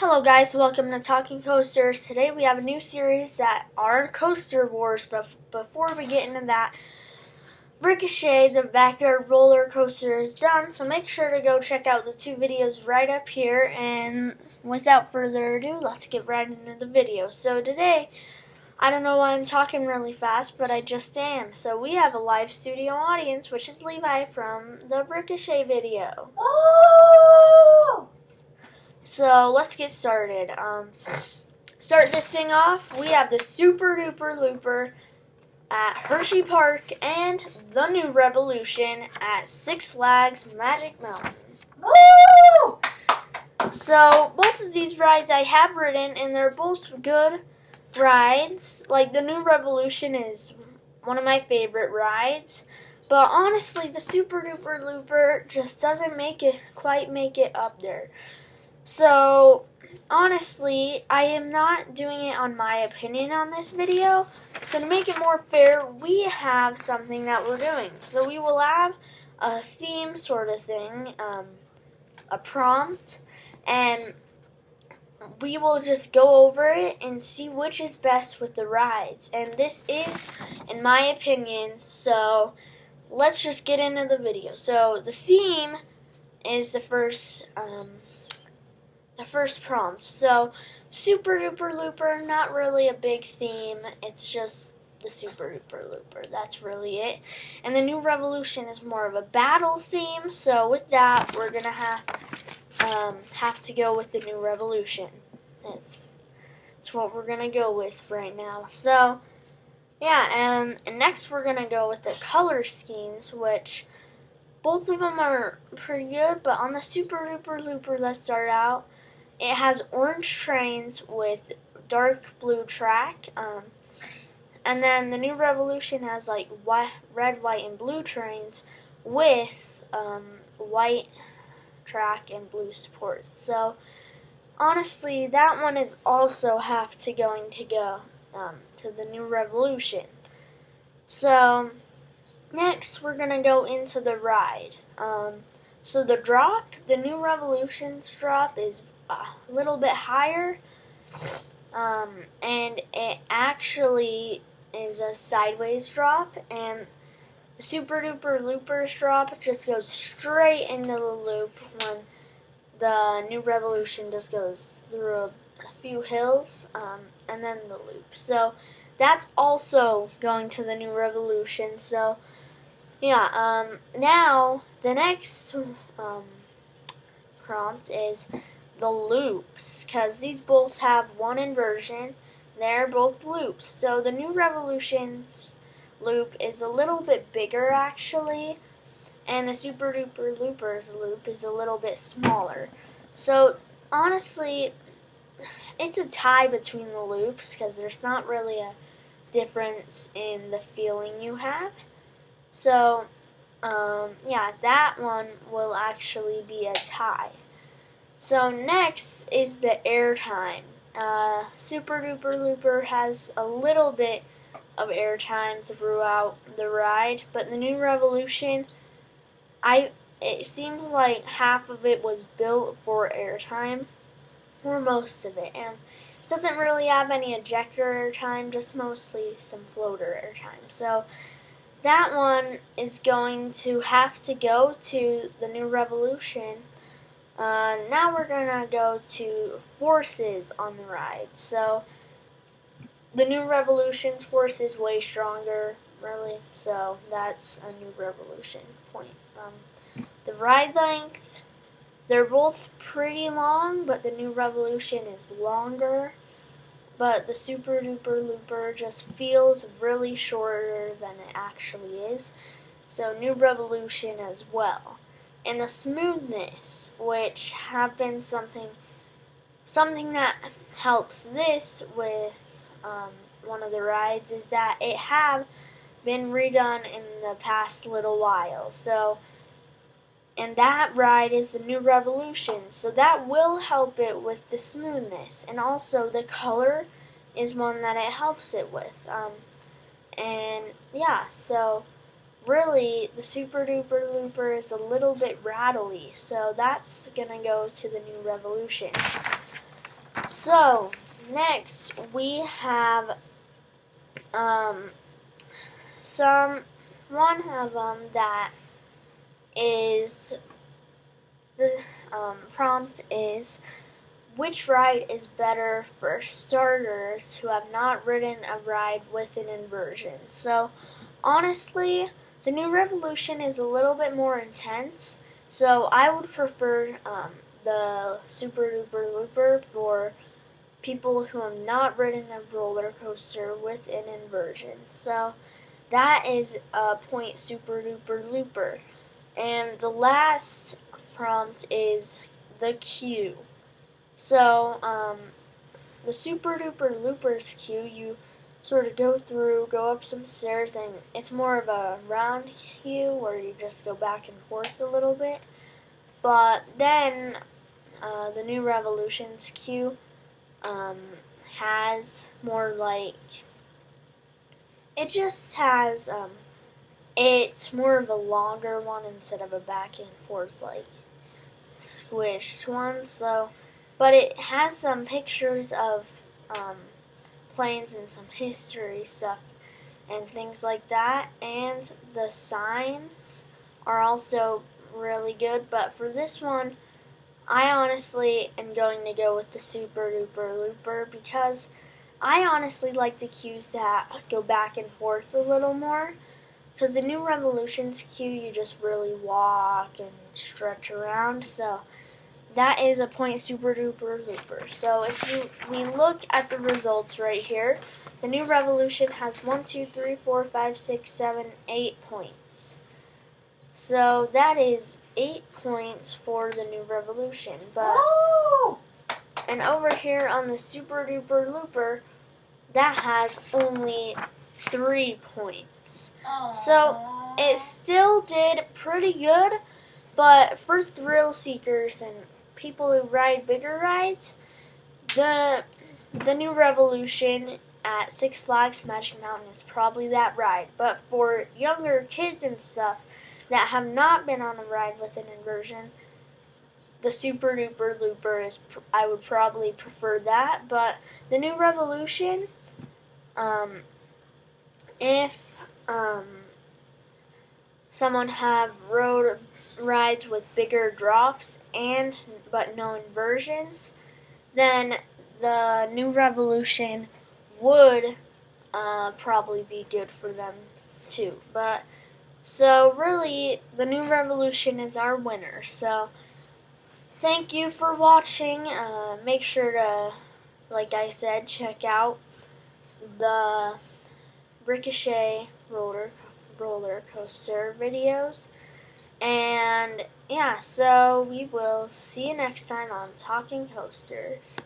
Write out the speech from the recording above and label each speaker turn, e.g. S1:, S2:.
S1: Hello guys, welcome to Talking Coasters. Today we have a new series that are Coaster Wars, but before we get into that, Ricochet, the backyard roller coaster, is done, so make sure to go check out the two videos right up here, and without further ado, let's get right into the video. So today, I don't know why I'm talking really fast, but I just am. So we have a live studio audience, which is Levi from the Ricochet video.
S2: Oh!
S1: So let's get started. Start this thing off. We have the SooperDooperLooper at Hersheypark and the New Revolution at Six Flags Magic Mountain.
S2: Woo!
S1: So both of these rides I have ridden, and they're both good rides. Like the New Revolution is one of my favorite rides, but honestly, the SooperDooperLooper just doesn't quite make it up there. So, honestly, I am not doing it on my opinion on this video. So to make it more fair, we have something that we're doing. So we will have a theme sort of thing, a prompt, and we will just go over it and see which is best with the rides. And this is, in my opinion, so let's just get into the video. So the theme is the first prompt. So, SooperDooperLooper, not really a big theme. It's just the SooperDooperLooper. That's really it. And the New Revolution is more of a battle theme. So, with that, we're gonna have to go with the New Revolution. It's what we're gonna go with right now. So, yeah, and next we're gonna go with the color schemes, which both of them are pretty good. But on the SooperDooperLooper, let's start out. It has orange trains with dark blue track, and then the New Revolution has like red, white, and blue trains with white track and blue support. So honestly, that one is also going to go to the New Revolution. So next, we're gonna go into the ride. So the New Revolution's drop is a little bit higher, and it actually is a sideways drop, and the SooperDooperLooper's drop just goes straight into the loop when the New Revolution just goes through a few hills, and then the loop. So that's also going to the New Revolution. So yeah, now the next prompt is the loops, because these both have one inversion. They're both loops. So the New Revolution's loop is a little bit bigger actually, and the SooperDooperLooper's loop is a little bit smaller. So honestly, it's a tie between the loops because there's not really a difference in the feeling you have. So yeah, that one will actually be a tie. So next is the airtime. SooperDooperLooper has a little bit of airtime throughout the ride, but the New Revolution, it seems like half of it was built for airtime, or most of it, and it doesn't really have any ejector airtime, just mostly some floater airtime. So that one is going to have to go to the New Revolution. Now we're gonna go to forces on the ride. So the New Revolution's force is way stronger, really. So that's a New Revolution point. The ride length, they're both pretty long, but the New Revolution is longer. But the SooperDooperLooper just feels really shorter than it actually is. So New Revolution as well. And the smoothness, which have been something that helps this with one of the rides, is that it have been redone in the past little while. So, and that ride is the New Revolution, so that will help it with the smoothness. And also the color is one that it helps it with. And yeah, so really, the SooperDooperLooper is a little bit rattly, so that's gonna go to the New Revolution. So next we have one of them that is the prompt is, which ride is better for starters who have not ridden a ride with an inversion? So honestly, the New Revolution is a little bit more intense, so I would prefer the Super Duper Looper for people who have not ridden a roller coaster with an inversion. So that is point Super Duper Looper. And the last prompt is the queue. So the Super Duper Looper's queue, you sort of go up some stairs, and it's more of a round queue where you just go back and forth a little bit. But then the New Revolution's queue has more like, it just has it's more of a longer one instead of a back and forth like squished one. So, but it has some pictures of planes and some history stuff and things like that, and the signs are also really good. But for this one, I honestly am going to go with the Super Duper Looper because I honestly like the queues that go back and forth a little more. Because the New Revolution's queue, you just really walk and stretch around. So that is a point Super Duper Looper. So if we look at the results right here, the New Revolution has 1, 2, 3, 4, 5, 6, 7, 8 points. So that is 8 points for the New Revolution. But and over here on the Super Duper Looper, that has only 3 points. So it still did pretty good, but for thrill seekers and people who ride bigger rides, the New Revolution at Six Flags Magic Mountain is probably that ride. But for younger kids and stuff that have not been on a ride with an inversion, the Super Duper Looper is, I would probably prefer that. But the New Revolution, if someone have rode rides with bigger drops but no inversions, then the New Revolution would probably be good for them too. But so really, the New Revolution is our winner. So thank you for watching. Make sure to, like I said, check out the Ricochet roller coaster videos. And yeah, so we will see you next time on Talking Coasters.